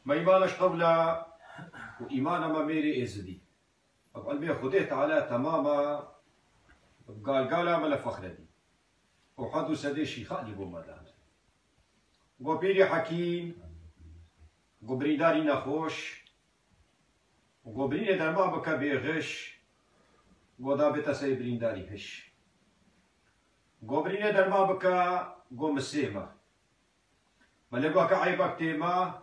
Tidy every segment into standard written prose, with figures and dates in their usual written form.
ما إيمانش قبل وإيمان ما ميري إزدي علمي خدي تعالى تماما قال ملا فخر دي وحدو سدي شيخا دي بومدان وبيري حكيم وبريداري نخوش وبريني درما بكا بيغش ودابتا سي برينداري هش وبريني درما بكا مسيمة ملقوا كعيبك تيما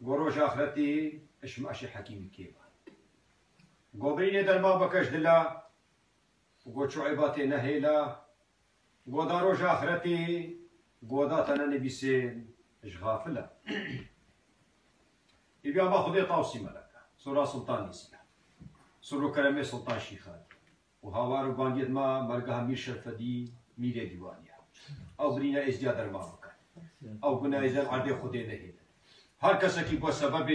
وروج آخرتي اش ماشي حكيم كيما وبريني درما بكاش دلا وقو شعيباتي نهيلا وداروج آخرتي وداتنا نبيسين اش غافلة يبيا ما خذي طاوسي ملكا سورة سلطان نسيا سورة كرمي سلطان شيخان وهاوارو بانجيد ما مرقها مير شرفدي ميري ديوانيا او برينا ازدياد المامكا او قلنا ازدياد عردي خذي نهيلا هر کسی که با سبب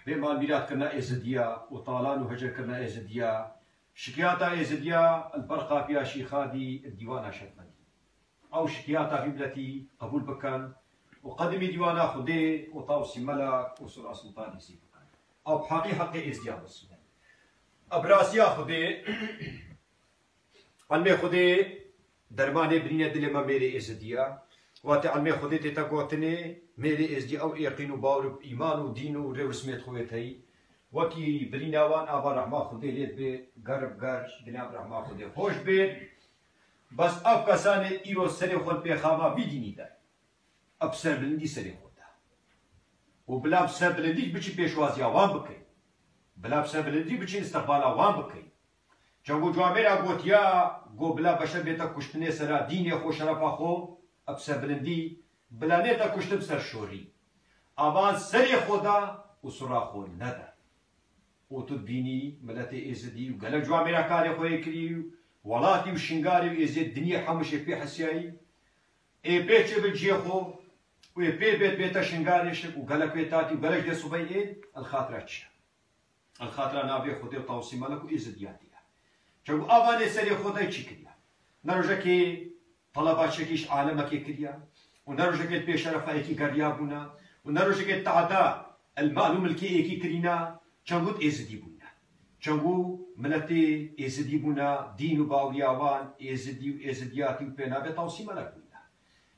بیمال میرات کرنا ازدیا و طالان و هجر کرنا ازدیا شکیاتا ازدیا البرقا بیا شیخادی الدیوانا شرفدی او شکیاتا ببلتي قبول بكان وقدمي ديوانا خدي وطاوسي ملك وسرع سلطان يسيب او بحقي حقي ازديا بس ابراسيا خدي علمي خدي درماني برينه دلما ميري ازديا واتي علمي خدي تتاقوتني ميري ازدي او يقين وباور ايمان ودين ورسميت خويتي وكي بريناوان ابا رحمه خدي ليت بي غرب غرش دلام رحمه خدي خوش بيت بس اف کسانی ایرو سری خود به خوابا بیدینی دار اب سر بلندی سری خود ده و بلا سر بلندی بچی پیشوازی آوان بکی بلا سر بلندی بچی استقبال آوان بکی چون جوامر گوتیا گو بلا بشر بیتا کشتنه سرا دین خو شرفا خو اب سر بلندی بلا نیتا کشتم سر شوری آوان سری خودا و سرا خو نده و تو بینی ملت ایزدی و گل جوامر کاری خوی کریو ولاتي وشنغاري ويزيد الدنيا حمشي في حسياي اي بيتش بالجيخو وي بيت بيتا شنغاري شك وقالك بيتاتي وقالك دي صبي الخاطراتش الخاطره نابي خدي طوسي مالك ويزدياتيا شو افاني سري خدي تشكيا نرجكي طلبات شكيش عالمك كريا ونرجكي بشرفه كي غريابونا ونرجكي تعدا المعلوم الكي كي كرينا چنگوت ازدي بونا چنگو ملتي ازدي بونا دين باورياوان ازدي وازدياتي وبينا بتوصي ملك بونا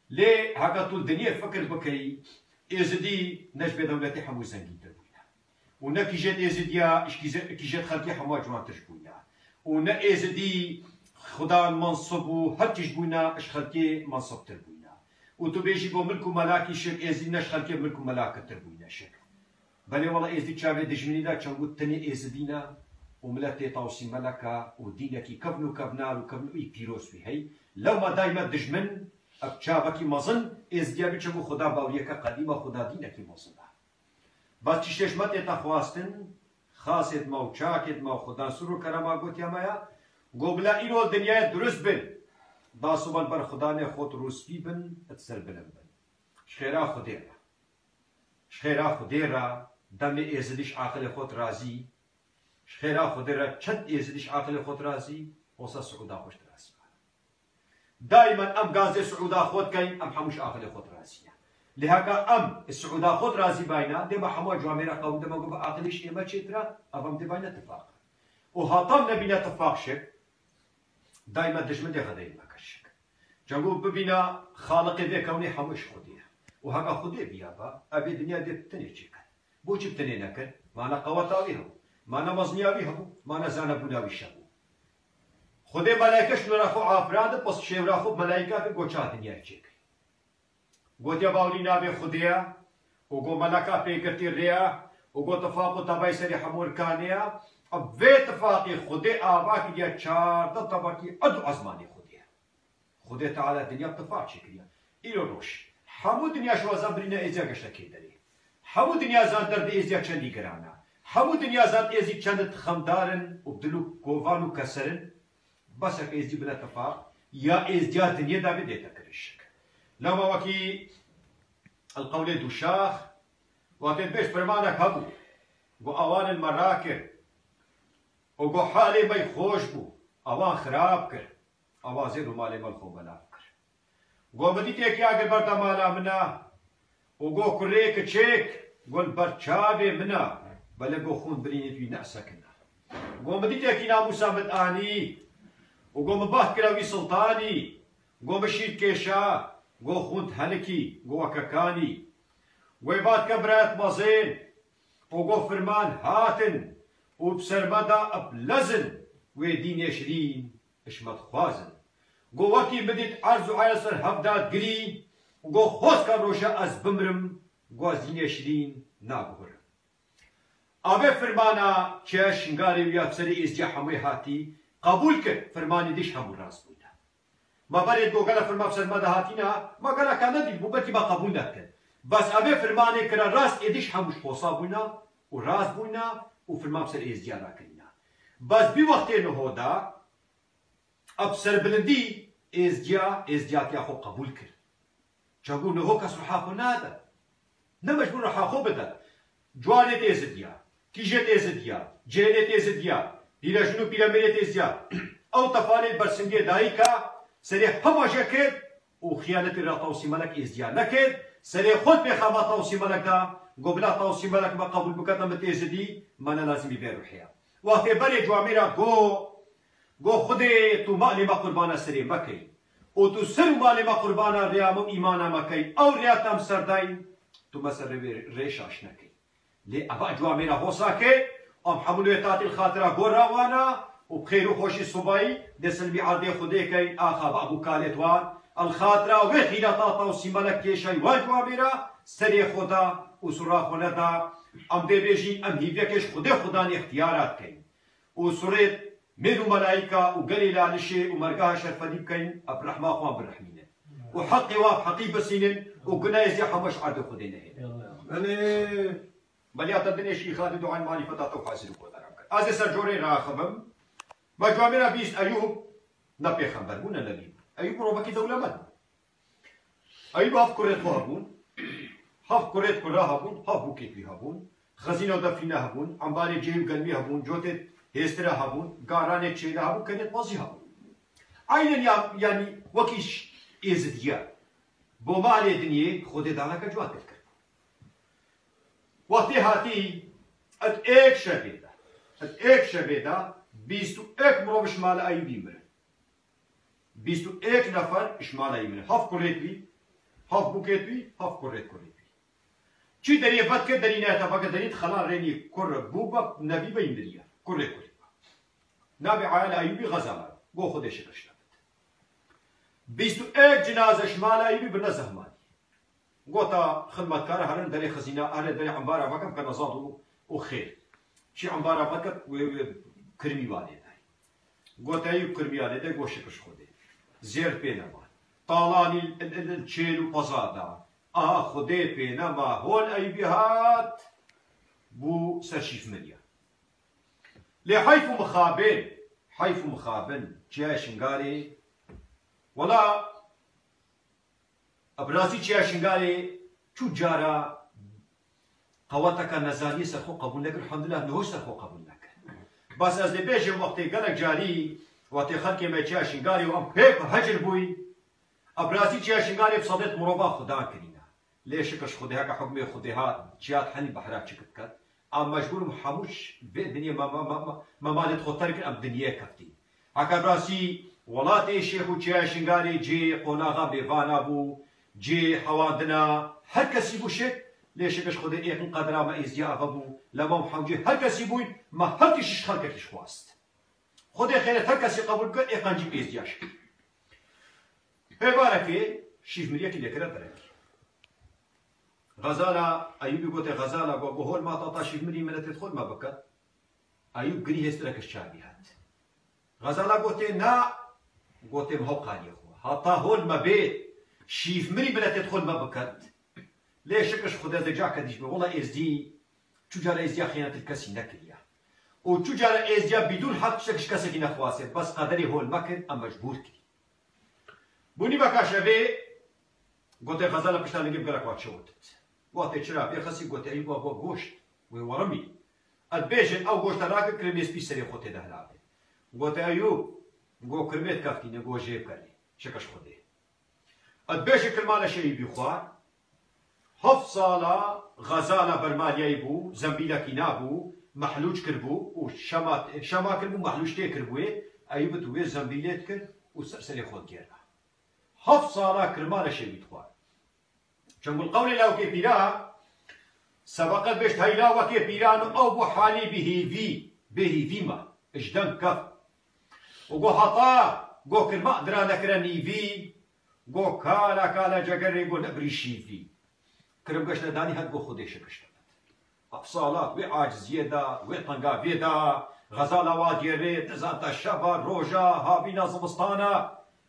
ليه هكا طول الدنيا فكر بكي ازدي نجبه دولتي حمو زنجي بونا ونا كي جات ازديا كي جات خلقي حمو جوان تجبونا ونا ازدي خدا منصب وهرتش بونا اش خلقي منصب تربونا وتبيجي بو ملك ملاكي شك ازدي نش خلقي ملك ملاك تربونا شك بل والله ازدي تشافي دجمني دا چنگو تني ازدينا وملتي توصي ملكا ودينكي كفنو كفنال وكفنو اي بيروس في هي لو ما دايما دجمن ابچابكي مظن ازديا بيچو خدا باوريكا قديمه خدا دينكي مظن بس تششمت تخواستن خاصت مو چاكت مو خدا سرو كرما گوت يا گوبلا ايرو دنيا درست بن داسوبن بر خدا نه خود روسپی بن اتسر بن شخيرا خديرا شخيرا خديرا دم ازديش عقل خود رازي شخيرا خديرا چد ازديش عقل خود رازي وصا سعودا خوش رازي دائما ام غازي سعودا خود كاين ام حموش عقل خود رازي لهكا ام السعودا خود رازي باينا ديما حمو جواميرا قوم ديما قوم عقليش اما تشترا افهم دي باينا اتفاق وهطم نبينا اتفاق شك دائما دجمن دي غداي ما كشك جنگو ببينا خالق ذي كوني حموش خديه وهكا خديه بيابا ابي دنيا دي تني تشيك بو جبتني نكر معنا قواتاويهم معنا مزنياويهم معنا زانبوناوي شابو خدي ملائكه شنو راخو عافراد بس شي راخو ملائكه بگوچا دنيا تشيك گوتيا باولي نابي خديا وگو ملكا بيكتي ريا وگو تفاقو تباي سري حمور كانيا اب في اتفاقي خدي آباك ديا چار دا تباكي ادو ازماني خديا خدي تعالى دنيا اتفاق شكريا ايلو روش حمو دنيا شو زبرينا ازيا گشتكي داري حمو دنيا زان درد ازيا چندي گرانا حمو دنيا زان ازي چند خمدارن وبدلو قوانو كسرن بس اك ازي بلا اتفاق يا ازيا دنيا دا بديتا كرشك لما وكي القول دوشاخ وقت بيش فرمانك هبو و اوان المراكر وگو حالي مي خوش بو اوان خراب كر اوان زيدو مالي ملخو بلاف كر گو بديت اكي آگر بردا مالا منا وگو كريك چيك قول برچاوي منا بلغو خون بريني توي نأسكنا قول مديتك ناموسا مدآني وقول مباه كراوي سلطاني قول مشيد كيشا قول خون هلكي قول ككاني ويبات كبرات مزين وقول فرمان هاتن وبسرمدا أبلزن ويدين يشرين اشمت خوازن قول وكي بديت عرضو عيسر هفدات قرين وقول خوز كان روشا از بمرم قول دين يشرين نابهر أبي فرمانا كيا شنغاري ويا بسري إزجا حمي هاتي قبول كر فرماني ديش همو راس بودا ما بريد قو قال فرما بسرمدا هاتينا ما قال كان دي بوبتي ما قبول نكر بس أبي فرماني كرا راس إديش هموش خوصا بونا وراس بونا وفرما بسر إزجا راكرينا بس بي وقتين هودا أبسر بلندي إزجا تياخو قبول كر شاقول نهو كسر حاخو نادا نمجبور حاخو بدا جواني تيزديا كيجي تيزديا جيني تيزديا ديلا شنو بيراميدي تيزديا أو تفاني برسنجي دايكا سري هما جاكد وخيانة الرطاوسي ملك إزديا نكد سري خود بخاما طاوسي ملك دا قبلا طاوسي ملك ما قبول بكتا متيزدي مانا لازم يبيرو حيا وقت بري جواميرا قو خودي تو مالي ما قربانا سري مكي و تو سر مالي ما قربانا ريامو إيمانا مكي أو رياتام سردين تو مسر ريشاش نكي لي أبا جواميرا هوساكي أم حموليتات الخاطرة قرا وانا وبخير وخوشي صباي دسلبي عرضي خديكي آخا بأبو كالتوان الخاطرة وخيلاتاتا وسيمالك كيشاي واجواميرا سري خدا وسرا خوندا أم دي بيجي أم هيفيكش خدي خداني اختيارات كي وسريت ميدو ملايكة وقلي لانشي ومرقاها شرفدي بكين أبرحما خوان بالرحمينة وحقي واب حقي بسينن وقنا يزي حمش عرض خدينا هنا بليات الدنيا شي خالد عن معرفة وحاسد وقدر از سرجوري راخبم ما جوامنا بيس أيوب نبي خبر بونا نبي أيوب روبكي دولة من أيوب هف كريت هابون هف كريت كرا هابون هف بوكيت بي هابون خزينة ودفينة هابون عمباري جيب قلبي هابون جوتت هسترا هابون قارانة تشيلا هابون كانت بازي هابون عينا يعني وكيش إزديا بومالي دنيا خودي دانا كجوات تذكر وقتی هاتی ات ایک شبیده 21 مرو شمال ایوبی مره 21 نفر شمال ایوبی مره هف کلیت بی هف بوکیت بی هف کلیت بی چی دریه بد که دری نه تفاقه دریت خلال رینی کر بوبا نبی بین دریه کلیت نبی عائل ایوبی غزاله گو خودش کشته 21 جنازه شمال ایوبی بنزه مانی قوتا خدمة كاره هرن دري خزينة هرن دري عمبارة بكم كان نزاط وخير شي عمبارة بكم وكرمي والي داي قوتا يو كرمي والي داي قوش كش خودي زير بينا ما طالاني الشيل وبزادا خودي بينا ما هول أي بهات بو سرشيف مليا لحيف مخابن جاش نقاري ولا أبرازي چيا شنغالي چو جارا قواتك نزالي سرخو قبول لك الحمد لله نهوش سرخو قبول لك بس از دي بيجي وقتي قالك جاري وقتي خلقي ما چيا شنغالي وام هيك هجر بوي أبرازي چيا شنغالي بصديت مروبا خدا كرينا ليش كش خدها كحكم خدها چيات حني بحرات چكت ام مجبور محموش بالدنيا ما مالت خطرك ام دنيا كفتي هكا براسي ولاتي شيخو چيا شنغالي جي قوناغا بيفانا بو جي حوادنا هر كسي بو شك ليش كش خد ايقن قدرا ما ازيا غبو لما محوجي هر كسي بو ما هر كش خلقك خواست خد خيرت هر كسي قبول كر ايقن جي ازياش هباركي شيف مريكي لكرا درك غزاله ايوب قلت غزاله بقول ما تعطى شيف مري من تدخل ما بكت ايوب قري هسترك الشعبيات غزاله قلت نا قلت مهو قاني حتى هول ما بيت شيف مري بلا تدخل ما بكت ليش كش خدا زجاك ديش والله ازدي تجار ازدي خيانة الكسي نكريا وتجار ازدي بدون حق شكش كسي نخواسه بس قدري هو المكن ام مجبور كي بوني بكا شبي قلت غزاله بشتغل نجيب قالك واتشوتت وقت تشرا بيخسي قلت ايوه ابو غوشت وورمي البيجن او غوشت راك كريميس بيسري خوتي دهلابي قلت ايوب قو كرميت كافتي نقو جيب كاري شكش خدي البيش كل مالا شيء بيخوار هەفت ساڵە غەزالە بەرمالیایی بوو زەمبیلەکی نابوو مەحلوج کرد بوو و شەما کرد بوو مەحلوج تێ کرد بووێ ئەیوبت وێ زەمبیلێت کرد و سەرسەری خۆت گێرا هەفت ساڵە کرمانە شەویت خوارد چەنگوڵ قەولی لاوکێ پیرا سەبەقەت بێشت هەیلاوەکێ پیران و ئەو بۆ حالی بێهیڤیمە ئژدەن کەف و گۆ هەتا گۆ کرما درانەکرە نیڤی گۆ کالا جەگەرێ گۆ نەبری شیڤی کرم گەشتە دانی هەت بۆ خودێ شکشتەبێت ئەفساڵات وێ عاجزیەدا وێ تەنگاوێدا غەزاڵە وا دێرێت دەزانتە شەڤە ڕۆژە هاوینە زمستانە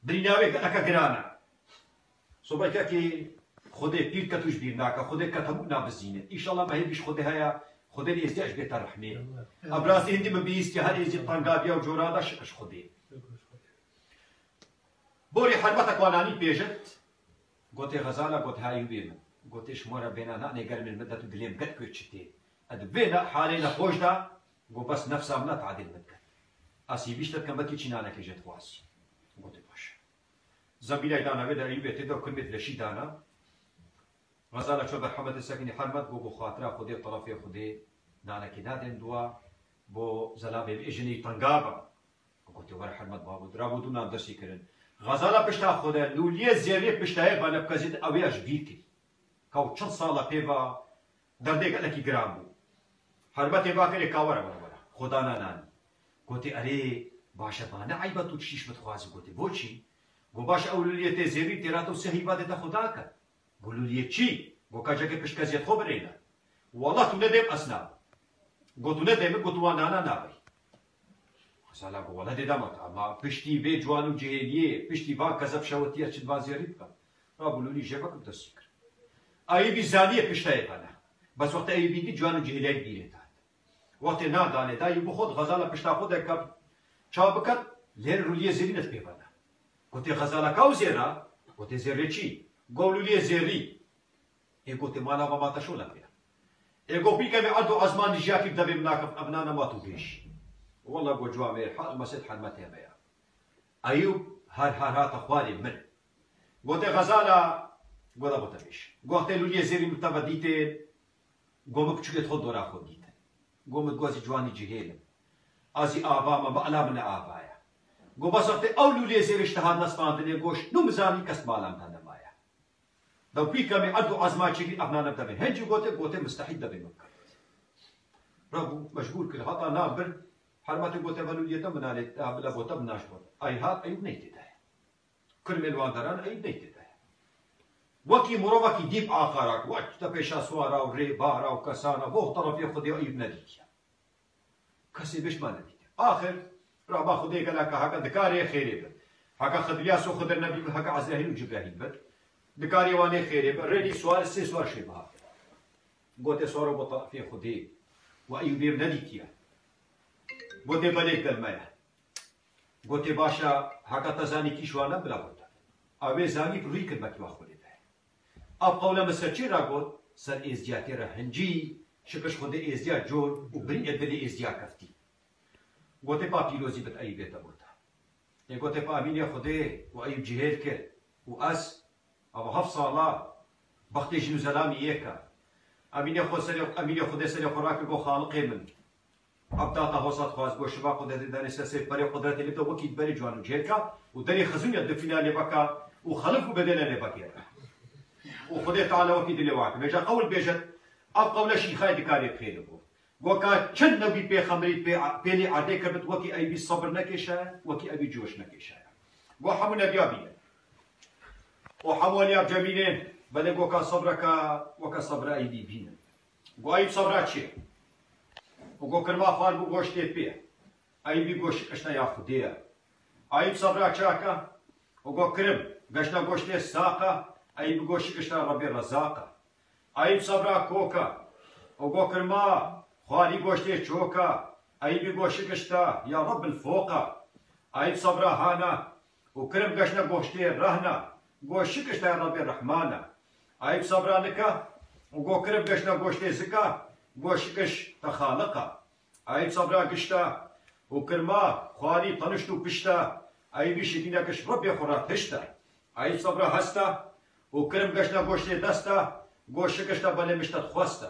بریناوێ گەلەکە گرانە سۆبەتێکی خودێ پیر کە توش بیر ناکە خودێ کە هەموو نابزینێت ئیشەڵا مەهێبیش خودێ هەیە خودێ ئێزیاش بێتە ڕەحمێ ئەبراسی هەندی من بیستی هەر ئێزی تەنگاویە و جۆرادا شکش خودێ بۆری حرمەتە کوانانی پێژت گۆتێ غەزالە گۆت هایی بێ من گۆتێ شمۆرە بێنە نانێگەر من مدەت و دلێم گەت کوێ چتێ ئەد بێنە حالێ نەخۆشدا گۆ بەس نەفسام نەتعادل بکەن ئاسی بیشتت کەمبەتی چینانەکەژێت خواسی گۆتێ باشە زەمبیلای داناوێ دەری بێتێدا و کرمێت لەشی دانا غەزالە چۆ بەرحەمەتە سەکنی حرمەت بۆ خاترا خودێ تەڵەفێ خودێ نانەکی نادێن دووە بۆ زەلابێ ئێژنی تەنگابە گۆتێ وەرە حرمەت بابوو درابوو دوو نام دەرسی کردن غەزالە پشتا خودە لولیە زێریە پشتایە بە لەبکەزیت ئەوەیەش بیرتی کەو چەند ساڵە پێوە دەردێگەلێکی گران بوو حرمەتێ باکرێ کاوەرە بەرەوەرە خۆدا نانانی گۆتێ ئەرێ باشە بانە عیبەت و چیش بتخوازی گۆتێ بۆچی گۆ باش ئەو لولیە تێ زێری تێراتە و سەهی بادێتە خوداکە بۆ لولیە چی گۆ کاجەکە پشتکەزیێت خۆ برێنە وەڵا تو نەدێم ئەسنا گۆ تو نەدێمە گۆ تو وانانە نابی غەزالە گۆ وەڵا دێدامەت ئەما پشتی بێ جوان و جێریە پشتی با کەزە پشەوەتیە چت بازێری بکەم ڕابوو لولی ژێبەکەم دەستی کرد ئایبی زانیە پشتایە پەنە بەس وەختە ئەیبیدی جوان و جێریای بیرێتات وەختێ نادانێت دایی بۆ خۆت غەزالە پشتا خۆ دەکەم چاو بکەت لێر لولیە زێرینت پێ بەنە گۆتێ غەزالەکە و زێرە گۆتێ زێرێ چی گۆ لولیە زێری ئێگۆتێ مالا بەماتە شۆ لەپێ ئێگۆ بیکەمێ عەد و ئەزمانی ژیاکی دەبێ بناکەم ئەبنانە مات و بێش وەڵا گۆ جوامێ حاڵ مەسێت حرمەتێ بەیە ئەیوب هەر هاتە خوارێ من گۆتێ غەزالە گۆدا بۆتە بێش گۆختێ لولیە زێری متەبە دیتێ گۆمە بچوێت خۆ دۆرا خۆ دیتە گۆمت گۆزی جوانی جهێلم ئازی ئاڤامە بەعلا منە ئاڤایە گۆ بەس وەختێ ئەو لولیە زێریش تەهات نەسپاندنێ گۆش نو مزانی کەس مالامتان نەمایە دەو پیکەمێ عەد و ئەزماچێکی ئەبنانە دەبێ هەنجی گۆتێ مستەحیل دەبێ بکات ڕەبوو مەجبور کرد هەتا نابر حرمەتێ گۆتێ بە لولیەتە منالێت بلە بۆتە بناش بۆت ئەی هات ئەیوب نەیتێدایە کرمێلواندەران ئەیوب نەیتێدایە وەکی مرۆڤەکی دیپ ئاخاراک وەکتە پێشا سوارا و ڕێ بارا و کەسانە بۆ تەڕەفێ خودێ ئەیوب نەدیتیە کەسێ بێشمان نەدیتێ ئاخر ڕابا خودێ گەلاکە هەکە دکارێ خێرێ بێت هەکە خدلیاس و خدر نەبی هەکە عەزراهیل و جیبراهیل بێت دکاری وانێ خێرێ بێت ڕێنی سوار سێ سوار شێ بەها گۆتێ سوارە بۆ تەڕەفێ خودێ و ئەیوبێم نەدیتیە گۆتێ بەلێک دەلمەیە گۆتێ باشە هەکە تەزانی کیشوانە بلا بۆتە ئەوێ زانی ڕووی کرد بەکیوا خودێ ئەو قەولە مەسەر چی ڕاگۆت سەر ئێزدیاتێرە هەنجی شکش خودێ ئێزدیا جۆر و برینێت بەلێ ئێزدیا کەفتی گۆتێ پا پیرۆزی بت ئەی بێتە بۆتە گۆتێ پا ئەمینێ خودێ و ئەیوب جهێل کرد و ئەس ئەوە هەفت ساڵە بەختێژین و زەلامی یەکە ئەمینێ خودێ سەرێ خۆراکە بۆ خاڵقێ من عەبداتە هۆسەت خواست بۆ شبا خودێ دەدانێ سەر پەرێ قودرەتێ لێتە وەکی بەری جوان و جێرکە و دەرێ خەزوونیە دەفینا لێ بەکە و خەلف و بەدێنە لێ بەکێرە و خودێ تەعالە وەکی دلێ واکە مێژە قەول بێژێت ئەو قەولەشی خای دکارێ بخێنە بۆ گۆکە چەند نەبی پێخەمبەریت پێنی عادێ کردت وەکی ئەیبی سەبر نەکێشایە وەکی ئەبی جۆش نەکێشایە بۆ هەموو نەبیا بینێن و هەمووانیا بجەمینێن بەلێ گۆکە سەبرەکە وەکە سەبرە ئەیبی بینن گۆ ئەیب سەبرا چییە و گۆ کرما خوار بوو گۆشتێ پێ ئەیبی گۆشت قشتە یا خودەیە ئەیب سەبرا چاکە و گۆ کرم گەشتە گۆشتێ ساقە ئەیب گۆشی قشتە ڕەبێ ڕەزاقە ئەیب سەبرا کۆکە و گۆ کرما خواری گۆشتێ چۆکە ئەیبی گۆشی قشتە یا ڕەب الفۆقە ئەیب سەبرا هانە و کرم گەشتە گۆشتێ ڕەهنە گۆشی قشتە ڕەبێ ڕەحمانە ئەیب سەبرا نکە و گۆ کرم گەشتە گۆشتێ زکە گۆشی قش تەخالقە ئەیب سەبرا گشتە و کرما خواری تەنشت و پشتە ئەیبی شیدینە گشت ڕەبێ خۆرا تشتە ئەیب سەبرا هەستە و کرم گەشتە گۆشتێ دەستە گو شکشتا بله مشتت خواسته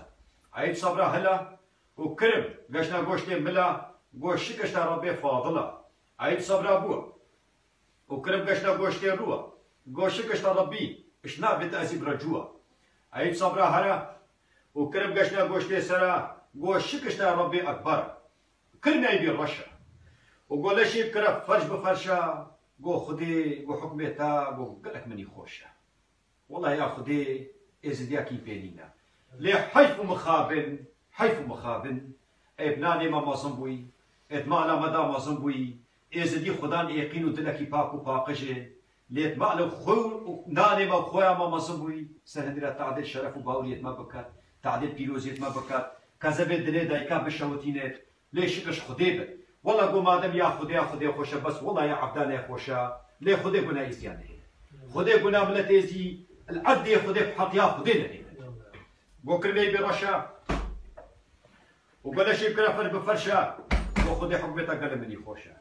عید صبره هلا و کرم گشنا گوشت ملا گو شکشتا ربی فاضله عید صبره بو و کرم گشنا گوشت روه گو شکشتا ربی اشنا بت ازیب رجوه عید صبره هلا و کرم گشنا گوشت سرا گو شکشتا ربی اکبر کرنی بی رشه و گو لشی بکره فرش بفرشه گو خودی گو حکمتا گو قلق منی خوشه والله يا خدي ازدياكي بينينا لي حيف مخابن ابناني ما مازنبوي ادمانا مدا مازنبوي ازدي خدان يقينو دلكي باكو باقجه لي ادمانا خو ناني ما خويا ما مازنبوي سهندرا تعديل شرف وباوليت ما بكات تعديل بيروزيت ما بكات كذب دلي دايكا بشوتينت لي شكش خديب والله قو مادم يا خدي خوشه بس والله يا عبدان يا خوشه لي خدي قنا ازيانه خدي قنا ملتيزي العدي خدي بحط يا خدي لهنا وكرمي برشا وقال شي كرافر بفرشا وخدي حكمتها قال مني خوشا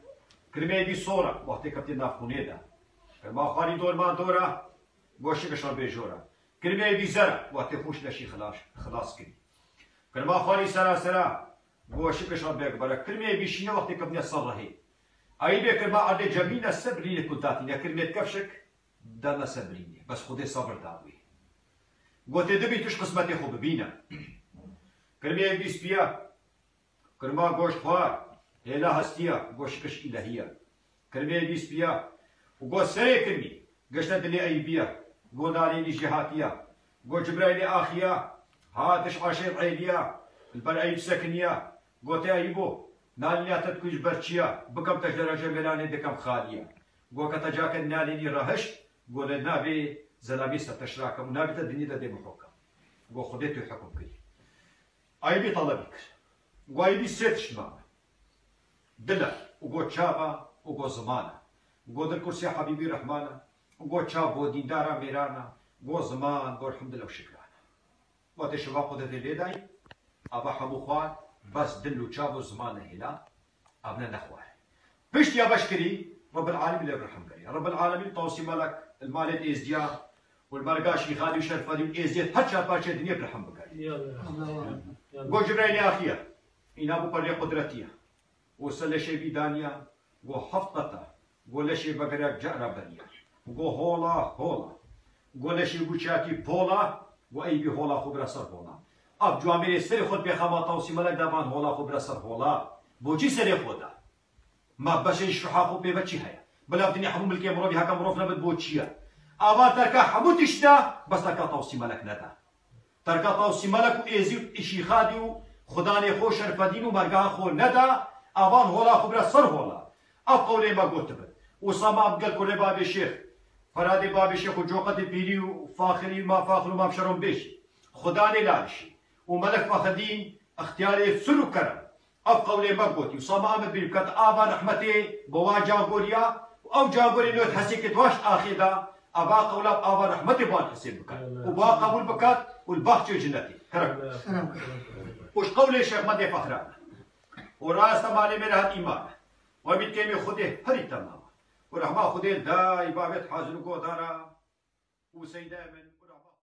كرمي دي صورة وقت كابتن خونيدا ما خالي دور ما دورا وشي كشرب بيجورا كرمي دي زرع وقت خوش لشي خلاص كري كرما خالي سرا وشي كشرب بيكبر كرمي بيشينا وقت كابتن صار هي اي بكرما عدي جميله سبرين كنتاتي كرمي كفشك دانا سبريني بس خدي صبر داوي قلت دبي تش قسمتي خو ببينا كرمي بيس بيا كرما غوش خوار هلا هستيا غوش كش الهيه كرمي بيس بيا وقول سري كرمي قشنا دلي اي بيا قول نالي جهاتيا قول جبرائيل اخيا هاتش عشير عيليا البرعيب سكنيا قلت ايبو نالي تتكوش برشيا بكم تجدرجه ملاني دكم خاليه قول كتجاك نالي رهش قول النبي زلابي ستشراكم ونبي تدني لدي محكم قول خديتو حكم كي ايبي طلبك وايبي سيتش ماما دلا وقول شابا وقول زمانه قول الكرسي حبيبي رحمانه وقول شاب ودين دارا ميرانا قول زمان قول الحمد لله وشكرانا وقت الشباب قد ليداي ابا حموخوان بس دلو شاب وزمانه هلا ابنا نخوار بشت يا بشكري رب العالمين اللي يرحم قري رب العالمين توصي ملك المال ازديا والمرقاش خالي وشرفالي ازديا حتى باشا الدنيا برحم بقري قول جبرائيل يا اخيا انا ابو بري قدرتيا وصل شي بيدانيا قول حفظته قول شي بقريك جأرة بريا قول هولا قول شي بوشاكي بولا واي بي هولا خبر سر هولا اب جوامير سر خود بخما توصي ملك دابان هولا خبر سر هولا بوجي سر خودا ما باش يشرحها خو بيبتشي هيا بلا بدني حمو ملكي مروبي هكا مروفنا بدبوتشيا ابا تركا حمو تشتا بس تركا توصي ملك ندا تركا توصي ملك وإيزي إشي خاديو خداني خو شرفدين ومرقا خو ندا ابان هولا خبر سر هولا اب قولي ما قلت بد وصما بقل كل باب الشيخ فرادي باب الشيخ وجوقة بيلي وفاخري ما فاخر وما بشرون بيش خداني لارشي وملك فخدين اختياري سلو كرم اب قولي ما قلت وصما امد بيبكت ابا رحمتي بوا جابوريا او جابوري نوت حسيك واش اخيدا ابا قولا ابا رحمتي بان حسين بكات وبا قبول بكات والباخ جنتي كرم وش قولي الشيخ مدي فخران وراس مالي مرهت ايمان وبالكلمه خده هري تمام ورحمه خده داي بابت حاضر کو دارا وسيدا من